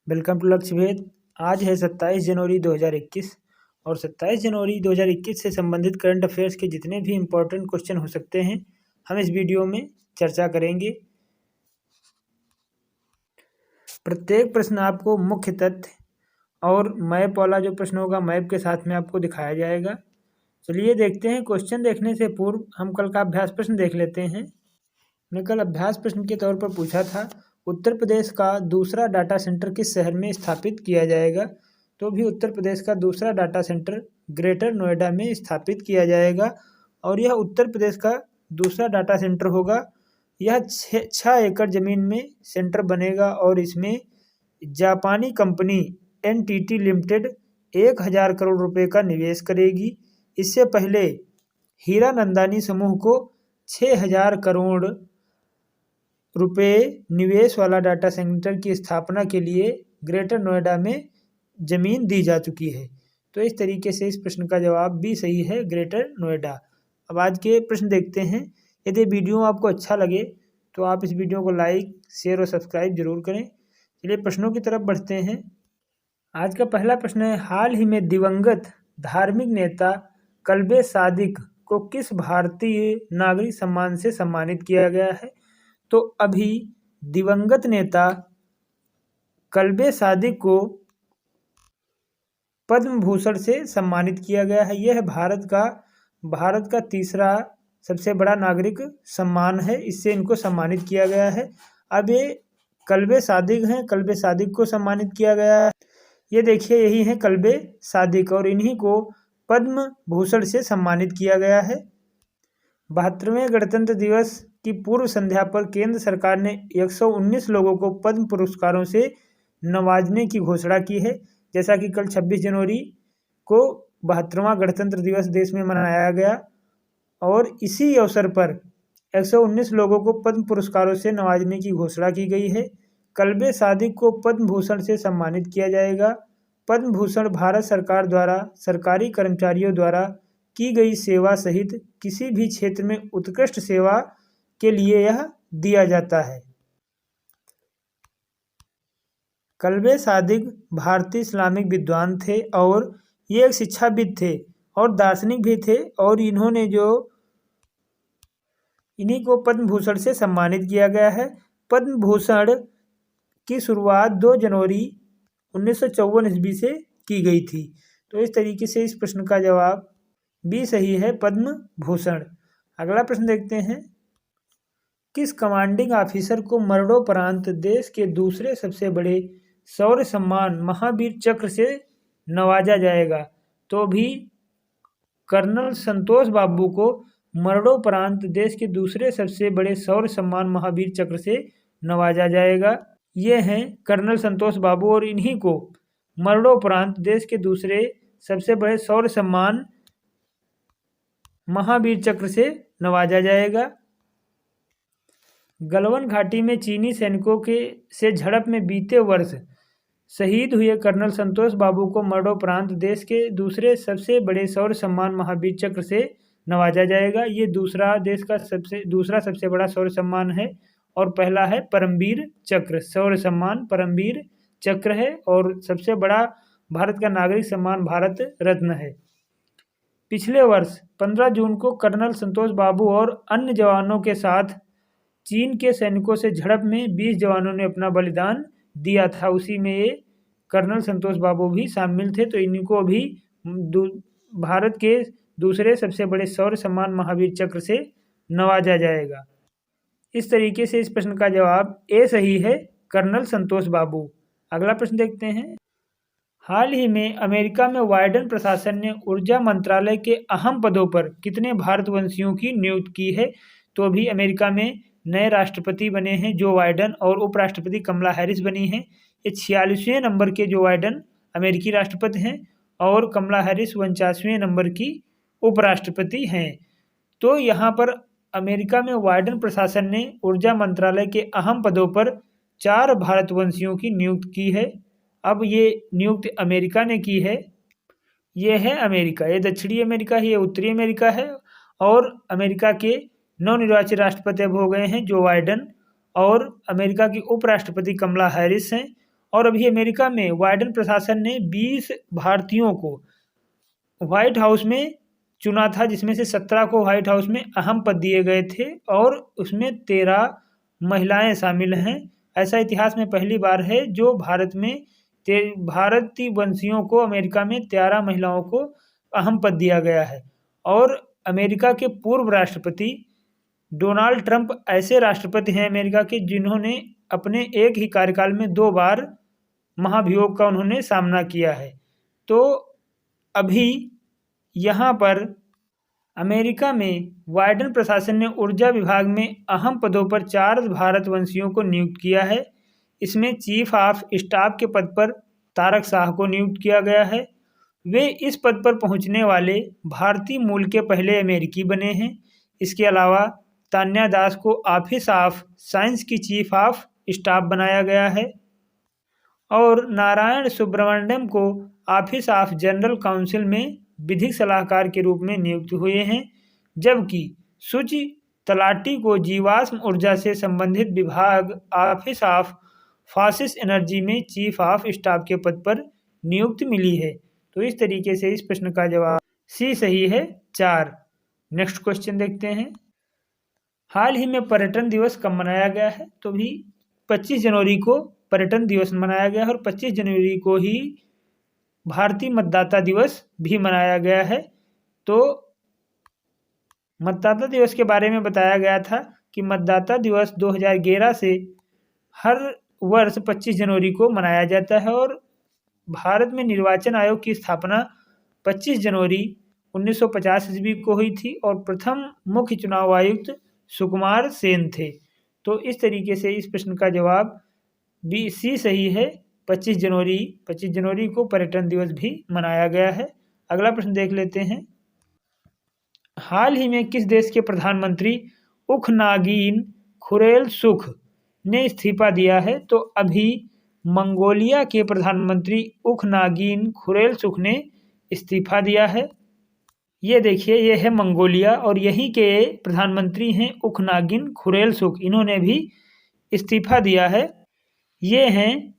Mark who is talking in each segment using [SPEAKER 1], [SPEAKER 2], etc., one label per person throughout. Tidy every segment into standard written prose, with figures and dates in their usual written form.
[SPEAKER 1] Welcome to लक्ष्य भेद। आज है 27 जनवरी 2021 और 27 जनवरी 2021 से संबंधित करंट अफेयर्स के जितने भी इम्पोर्टेंट क्वेश्चन हो सकते हैं हम इस वीडियो में चर्चा करेंगे। प्रत्येक प्रश्न आपको मुख्य तथ्य और मैप वाला जो प्रश्न होगा मैप के साथ में आपको दिखाया जाएगा। चलिए देखते हैं। क्वेश्चन देखने से पूर्व हम कल का अभ्यास प्रश्न देख लेते हैं। मैंने कल अभ्यास प्रश्न के तौर पर पूछा था, उत्तर प्रदेश का दूसरा डाटा सेंटर किस शहर में स्थापित किया जाएगा। तो भी उत्तर प्रदेश का दूसरा डाटा सेंटर ग्रेटर नोएडा में स्थापित किया जाएगा और यह उत्तर प्रदेश का दूसरा डाटा सेंटर होगा। यह 6 एकड़ ज़मीन में सेंटर बनेगा और इसमें जापानी कंपनी NTT लिमिटेड 1000 करोड़ रुपए का निवेश करेगी। इससे पहले हीरानंदानी समूह को 6000 करोड़ रुपए निवेश वाला डाटा सेंटर की स्थापना के लिए ग्रेटर नोएडा में ज़मीन दी जा चुकी है। तो इस तरीके से इस प्रश्न का जवाब भी सही है, ग्रेटर नोएडा। अब आज के प्रश्न देखते हैं। यदि वीडियो आपको अच्छा लगे तो आप इस वीडियो को लाइक, शेयर और सब्सक्राइब जरूर करें। चलिए प्रश्नों की तरफ बढ़ते हैं। आज का पहला प्रश्न है, हाल ही में दिवंगत धार्मिक नेता कल्बे सादिक को किस भारतीय नागरिक सम्मान से सम्मानित किया गया है। तो अभी दिवंगत नेता कल्बे सादिक को पद्म भूषण से सम्मानित किया गया है। यह भारत का तीसरा सबसे बड़ा नागरिक सम्मान है, इससे इनको सम्मानित किया गया है। अब ये कल्बे सादिक हैं, कल्बे सादिक को सम्मानित किया गया है। ये देखिए, यही हैं कल्बे सादिक और इन्हीं को पद्म भूषण से सम्मानित किया गया है। 72वें गणतंत्र दिवस की पूर्व संध्या पर केंद्र सरकार ने 119 लोगों को पद्म पुरस्कारों से नवाजने की घोषणा की है। जैसा कि कल 26 जनवरी को 72वां गणतंत्र दिवस देश में मनाया गया और इसी अवसर पर 119 लोगों को पद्म पुरस्कारों से नवाजने की घोषणा की गई है। कल्बे सादिक को पद्म भूषण से सम्मानित किया जाएगा। पद्म भूषण भारत सरकार द्वारा सरकारी कर्मचारियों द्वारा की गई सेवा सहित किसी भी क्षेत्र में उत्कृष्ट सेवा के लिए यह दिया जाता है। कल्बे सादिक भारतीय इस्लामिक विद्वान थे और ये एक शिक्षाविद थे और दार्शनिक भी थे और इन्हीं को पद्म भूषण से सम्मानित किया गया है। पद्म भूषण की शुरुआत 2 जनवरी 1954 ईस्वी से की गई थी। तो इस तरीके से इस प्रश्न का जवाब भी सही है, पद्म भूषण। अगला प्रश्न देखते हैं। किस कमांडिंग ऑफिसर को मरणोपरांत देश के दूसरे सबसे बड़े शौर्य सम्मान महावीर चक्र से नवाजा जाएगा। तो भी कर्नल संतोष बाबू को मरणोपरांत देश के दूसरे सबसे बड़े शौर्य सम्मान महावीर चक्र से नवाजा जाएगा। ये हैं कर्नल संतोष बाबू और इन्हीं को मरणोपरांत देश के दूसरे सबसे बड़े शौर्य सम्मान महावीर चक्र से नवाजा जाएगा। गलवान घाटी में चीनी सैनिकों से झड़प में बीते वर्ष शहीद हुए कर्नल संतोष बाबू को मरणोपरांत देश के दूसरे सबसे बड़े शौर्य सम्मान महावीर चक्र से नवाजा जाएगा। ये दूसरा सबसे बड़ा शौर्य सम्मान है और पहला है परमवीर चक्र। शौर्य सम्मान परमवीर चक्र है और सबसे बड़ा भारत का नागरिक सम्मान भारत रत्न है। पिछले वर्ष 15 जून को कर्नल संतोष बाबू और अन्य जवानों के साथ चीन के सैनिकों से झड़प में 20 जवानों ने अपना बलिदान दिया था। उसी में ये कर्नल संतोष बाबू भी शामिल थे। तो इनको भी भारत के दूसरे सबसे बड़े शौर्य सम्मान महावीर चक्र से नवाजा जाएगा। इस तरीके से इस प्रश्न का जवाब ए सही है, कर्नल संतोष बाबू। अगला प्रश्न देखते हैं। हाल ही में अमेरिका में बाइडेन प्रशासन ने ऊर्जा मंत्रालय के अहम पदों पर कितने भारतवंशियों की नियुक्ति की है। तो अभी अमेरिका में नए राष्ट्रपति बने हैं जो बाइडेन और उपराष्ट्रपति कमला हैरिस बनी हैं। ये 46वें नंबर के जो बाइडेन अमेरिकी राष्ट्रपति हैं और कमला हैरिस 49वें नंबर की उपराष्ट्रपति हैं। तो यहाँ पर अमेरिका में बाइडेन प्रशासन ने ऊर्जा मंत्रालय के अहम पदों पर 4 भारतवंशियों की नियुक्ति की है। अब ये नियुक्ति अमेरिका ने की है। ये है अमेरिका, ये दक्षिणी अमेरिका है, ये उत्तरी अमेरिका है और अमेरिका के नवनिर्वाचित राष्ट्रपति अब हो गए हैं जो बाइडेन और अमेरिका की उपराष्ट्रपति कमला हैरिस हैं और अभी अमेरिका में बाइडेन प्रशासन ने 20 भारतीयों को व्हाइट हाउस में चुना था, जिसमें से 17 को व्हाइट हाउस में अहम पद दिए गए थे और उसमें 13 महिलाएं शामिल हैं। ऐसा इतिहास में पहली बार है जो भारत में भारतीय वंशियों को अमेरिका में 13 महिलाओं को अहम पद दिया गया है। और अमेरिका के पूर्व राष्ट्रपति डोनाल्ड ट्रंप ऐसे राष्ट्रपति हैं अमेरिका के जिन्होंने अपने एक ही कार्यकाल में 2 बार महाभियोग का उन्होंने सामना किया है। तो अभी यहाँ पर अमेरिका में बाइडेन प्रशासन ने ऊर्जा विभाग में अहम पदों पर 4 भारतवंशियों को नियुक्त किया है। इसमें चीफ ऑफ स्टाफ के पद पर तारक शाह को नियुक्त किया गया है। वे इस पद पर पहुंचने वाले भारतीय मूल के पहले अमेरिकी बने हैं। इसके अलावा तान्या दास को ऑफिस ऑफ साइंस की चीफ ऑफ स्टाफ बनाया गया है और नारायण सुब्रमण्यम को ऑफिस ऑफ जनरल काउंसिल में विधिक सलाहकार के रूप में नियुक्त हुए हैं, जबकि सुचि तलाटी को जीवाश्म ऊर्जा से संबंधित विभाग ऑफिस ऑफ फासिस एनर्जी में चीफ ऑफ स्टाफ के पद पर नियुक्ति मिली है। तो इस तरीके से इस प्रश्न का जवाब सी सही है 4। नेक्स्ट क्वेश्चन देखते हैं। हाल ही में पर्यटन दिवस कब मनाया गया है? तो भी 25 जनवरी को पर्यटन दिवस मनाया गया है और 25 जनवरी को ही भारतीय मतदाता दिवस भी मनाया गया है। तो मतदाता दिवस के बारे में बताया गया था कि मतदाता दिवस 2011 से हर वर्ष 25 जनवरी को मनाया जाता है और भारत में निर्वाचन आयोग की स्थापना 25 जनवरी 1950 ईस्वी को हुई थी और प्रथम मुख्य चुनाव आयुक्त सुकुमार सेन थे। तो इस तरीके से इस प्रश्न का जवाब बी सी सही है। 25 जनवरी को पर्यटन दिवस भी मनाया गया है। अगला प्रश्न देख लेते हैं। हाल ही में किस देश के प्रधानमंत्री उखनागिन खुरेलसुख ने इस्तीफा दिया है? तो अभी मंगोलिया के प्रधानमंत्री उखनागिन खुरेलसुख ने इस्तीफा दिया है। ये देखिए, ये है मंगोलिया और यहीं के प्रधानमंत्री हैं उखनागिन खुरेलसुख। इन्होंने भी इस्तीफा दिया है। ये हैं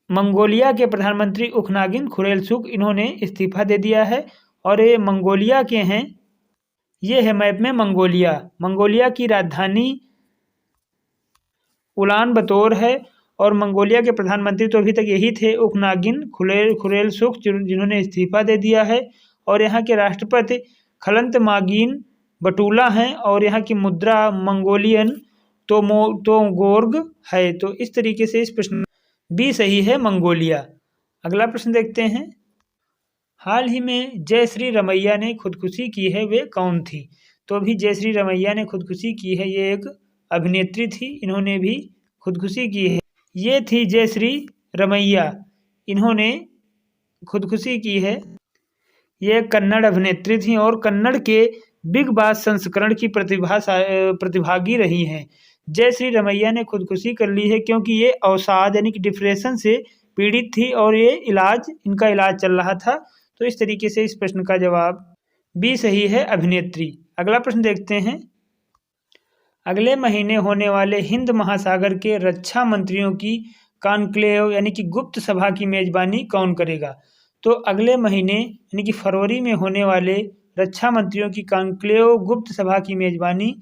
[SPEAKER 1] मंगोलिया के प्रधानमंत्री उखनागिन खुरेलसुख, इन्होंने इस्तीफा दे दिया है और ये मंगोलिया के हैं। ये है मैप में मंगोलिया की राजधानी उलान बतौर है और मंगोलिया के प्रधानमंत्री तो अभी तक यही थे उखनागिन खुरेलसुख जिन्होंने इस्तीफा दे दिया है और यहाँ के राष्ट्रपति खलंतमागिन बटुला हैं और यहाँ की मुद्रा मंगोलियन तोंगोर्ग है। तो इस तरीके से इस प्रश्न बी सही है मंगोलिया। अगला प्रश्न देखते हैं। हाल ही में जयश्री रमैया ने खुदकुशी की है, वे कौन थी? तो अभी जयश्री रमैया ने खुदकुशी की है, ये एक अभिनेत्री थी, इन्होंने भी खुदकुशी की है। ये थी जयश्री रमैया, इन्होंने खुदकुशी की है। ये कन्नड़ अभिनेत्री थी और कन्नड़ के बिग बॉस संस्करण की प्रतिभागी रही हैं। जयश्री रमैया ने खुदकुशी कर ली है क्योंकि ये अवसाद यानी कि डिप्रेशन से पीड़ित थी और ये इनका इलाज चल रहा था। तो इस तरीके से इस प्रश्न का जवाब बी सही है, अभिनेत्री। अगला प्रश्न देखते हैं। अगले महीने होने वाले हिंद महासागर के रक्षा मंत्रियों की कॉन्क्लेव यानी कि गुप्त सभा की मेजबानी कौन करेगा? तो अगले महीने यानी कि फरवरी में होने वाले रक्षा मंत्रियों की कॉन्क्लेव गुप्त सभा की मेजबानी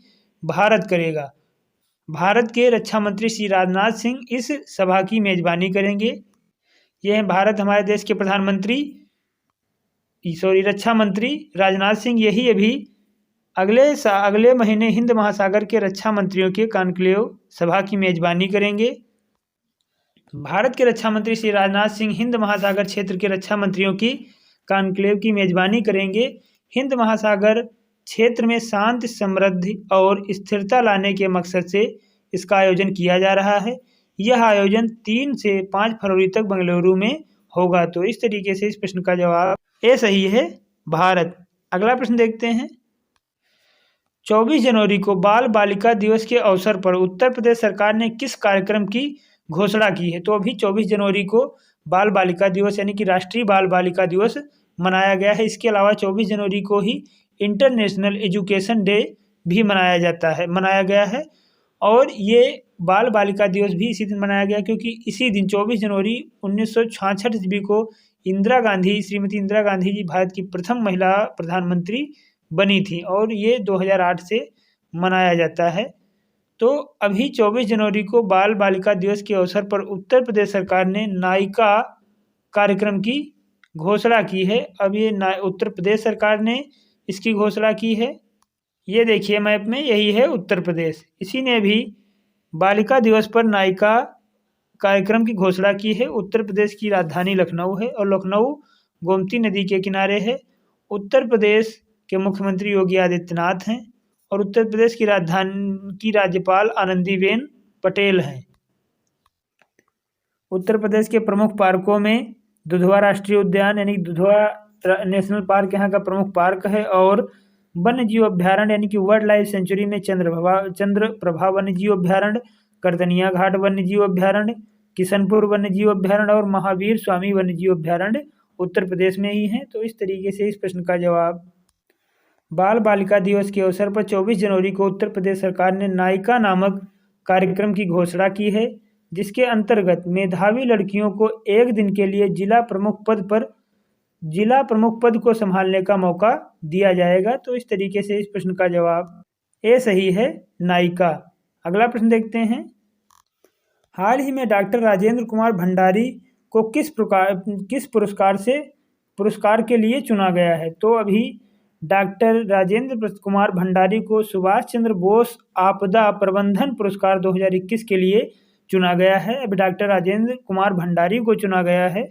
[SPEAKER 1] भारत करेगा। भारत के रक्षा मंत्री श्री राजनाथ सिंह इस सभा की मेजबानी करेंगे। ये हैं भारत हमारे देश के रक्षा मंत्री राजनाथ सिंह। यही अभी अगले महीने हिंद महासागर के रक्षा मंत्रियों के कॉन्क्लेव सभा की मेजबानी करेंगे। भारत के रक्षा मंत्री श्री राजनाथ सिंह हिंद महासागर क्षेत्र के रक्षा मंत्रियों की कॉन्क्लेव की मेजबानी करेंगे। हिंद महासागर क्षेत्र में शांति, समृद्धि और स्थिरता लाने के मकसद से इसका आयोजन किया जा रहा है। यह आयोजन 3 से 5 फरवरी तक बेंगलुरु में होगा। तो इस तरीके से इस प्रश्न का जवाब ए सही है, भारत। अगला प्रश्न देखते हैं। 24 जनवरी को बाल बालिका दिवस के अवसर पर उत्तर प्रदेश सरकार ने किस कार्यक्रम की घोषणा की है? तो अभी 24 जनवरी को बाल बालिका दिवस यानी कि राष्ट्रीय बाल बालिका दिवस मनाया गया है। इसके अलावा 24 जनवरी को ही इंटरनेशनल एजुकेशन डे भी मनाया गया है और ये बाल बालिका दिवस भी इसी दिन मनाया गया, क्योंकि इसी दिन 24 जनवरी 1966 ईस्वी को श्रीमती इंदिरा गांधी जी भारत की प्रथम महिला प्रधानमंत्री बनी थी, और ये 2008 से मनाया जाता है। तो अभी 24 जनवरी को बाल बालिका दिवस के अवसर पर उत्तर प्रदेश सरकार ने नायिका कार्यक्रम की घोषणा की है। अब ये उत्तर प्रदेश सरकार ने इसकी घोषणा की है। ये देखिए मैप में, यही है उत्तर प्रदेश। इसी ने भी बालिका दिवस पर नायिका कार्यक्रम की घोषणा की है। उत्तर प्रदेश की राजधानी लखनऊ है, और लखनऊ गोमती नदी के किनारे है। उत्तर प्रदेश के मुख्यमंत्री योगी आदित्यनाथ हैं, और उत्तर प्रदेश की राजधानी की राज्यपाल आनंदीबेन पटेल हैं। उत्तर प्रदेश के प्रमुख पार्कों में दुधवा राष्ट्रीय उद्यान यानी दुधवा नेशनल पार्क यहाँ का प्रमुख पार्क है, और वन्य जीव अभ्यारण्य यानी कि वाइल्ड लाइफ सेंचुरी में चंद्रप्रभा वन्य जीव अभ्यारण्य, करदनिया घाट वन्य जीव अभ्यारण्य, किशनपुर वन्य जीव अभ्यारण्य और महावीर स्वामी वन्य जीव अभ्यारण्य उत्तर प्रदेश में ही हैं। तो इस तरीके से इस प्रश्न का जवाब। बाल बालिका दिवस के अवसर पर 24 जनवरी को उत्तर प्रदेश सरकार ने नायिका नामक कार्यक्रम की घोषणा की है, जिसके अंतर्गत मेधावी लड़कियों को एक दिन के लिए जिला प्रमुख पद को संभालने का मौका दिया जाएगा। तो इस तरीके से इस प्रश्न का जवाब ए सही है, नायिका। अगला प्रश्न देखते हैं। हाल ही में डॉक्टर राजेंद्र कुमार भंडारी को किस पुरस्कार के लिए चुना गया है? तो अभी डॉक्टर राजेंद्र कुमार भंडारी को सुभाष चंद्र बोस आपदा प्रबंधन पुरस्कार 2021 के लिए चुना गया है। अब डॉक्टर राजेंद्र कुमार भंडारी को चुना गया है।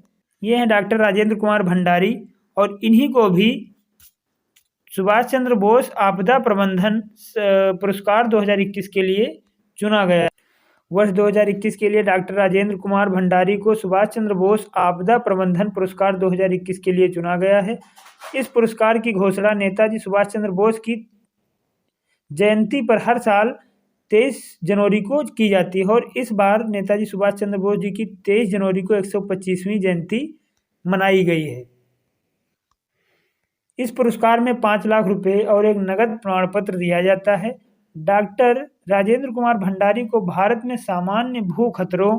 [SPEAKER 1] ये हैं डॉक्टर राजेंद्र कुमार भंडारी, और इन्हीं को भी सुभाष चंद्र बोस आपदा प्रबंधन पुरस्कार 2021 के लिए चुना गया है। वर्ष 2021 के लिए डॉक्टर राजेंद्र कुमार भंडारी को सुभाष चंद्र बोस आपदा प्रबंधन पुरस्कार 2021 के लिए चुना गया है। इस पुरस्कार की घोषणा नेताजी सुभाष चंद्र बोस की जयंती पर हर साल 23 जनवरी को की जाती है, और इस बार नेताजी सुभाष चंद्र बोस जी की 23 जनवरी को 125वीं जयंती मनाई गई है। इस पुरस्कार में 5 लाख रुपए और एक नगद प्रमाण पत्र दिया जाता है। डॉक्टर राजेंद्र कुमार भंडारी को भारत में सामान्य भू खतरों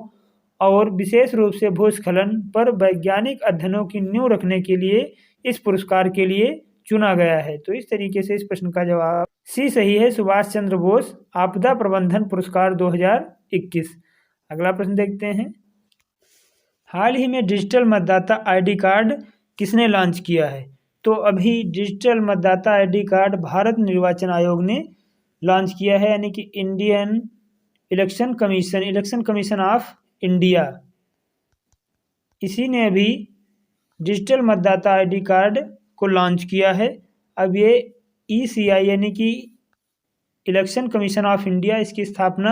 [SPEAKER 1] और विशेष रूप से भूस्खलन पर वैज्ञानिक अध्ययनों की नींव रखने के लिए इस पुरस्कार के लिए चुना गया है। तो इस तरीके से इस प्रश्न का जवाब सी सही है, सुभाष चंद्र बोस आपदा प्रबंधन पुरस्कार 2021। अगला प्रश्न देखते हैं। हाल ही में डिजिटल मतदाता आईडी कार्ड किसने लॉन्च किया है? तो अभी डिजिटल मतदाता आईडी कार्ड भारत निर्वाचन आयोग ने लॉन्च किया है, यानी कि Indian election commission of India, इसी ने अभी डिजिटल मतदाता आईडी कार्ड को लॉन्च किया है। अब ये ECI यानी कि इलेक्शन कमीशन ऑफ इंडिया, इसकी स्थापना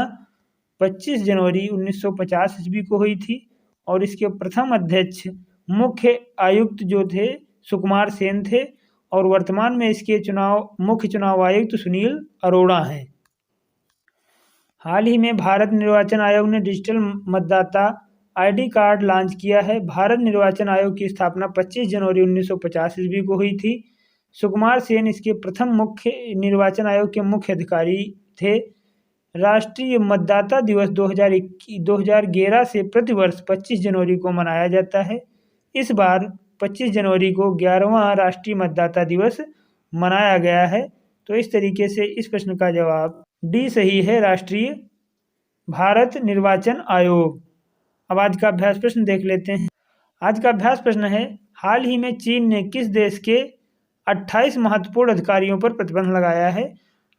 [SPEAKER 1] 25 जनवरी 1950 ईस्वी को हुई थी, और इसके प्रथम अध्यक्ष मुख्य आयुक्त जो थे सुकुमार सेन थे, और वर्तमान में इसके मुख्य चुनाव आयुक्त सुनील अरोड़ा हैं। हाल ही में भारत निर्वाचन आयोग ने डिजिटल मतदाता आईडी कार्ड लॉन्च किया है। भारत निर्वाचन आयोग की स्थापना 25 जनवरी 1950 ईस्वी को हुई थी। सुकुमार सेन इसके प्रथम मुख्य निर्वाचन आयोग के मुख्य अधिकारी थे। राष्ट्रीय मतदाता दिवस 2011 से प्रतिवर्ष 25 जनवरी को मनाया जाता है। इस बार 25 जनवरी को 11वां राष्ट्रीय मतदाता दिवस मनाया गया है। तो इस तरीके से इस प्रश्न का जवाब डी सही है, राष्ट्रीय भारत निर्वाचन आयोग। अब आज का अभ्यास प्रश्न देख लेते हैं। आज का अभ्यास प्रश्न है, हाल ही में चीन ने किस देश के 28 महत्वपूर्ण अधिकारियों पर प्रतिबंध लगाया है?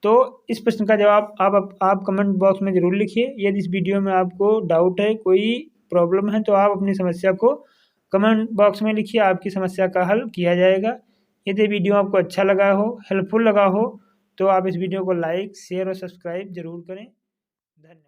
[SPEAKER 1] तो इस प्रश्न का जवाब आप कमेंट बॉक्स में ज़रूर लिखिए। यदि इस वीडियो में आपको डाउट है, कोई प्रॉब्लम है, तो आप अपनी समस्या को कमेंट बॉक्स में लिखिए, आपकी समस्या का हल किया जाएगा। यदि वीडियो आपको अच्छा लगा हो, हेल्पफुल लगा हो, तो आप इस वीडियो को लाइक, शेयर और सब्सक्राइब जरूर करें। धन्यवाद।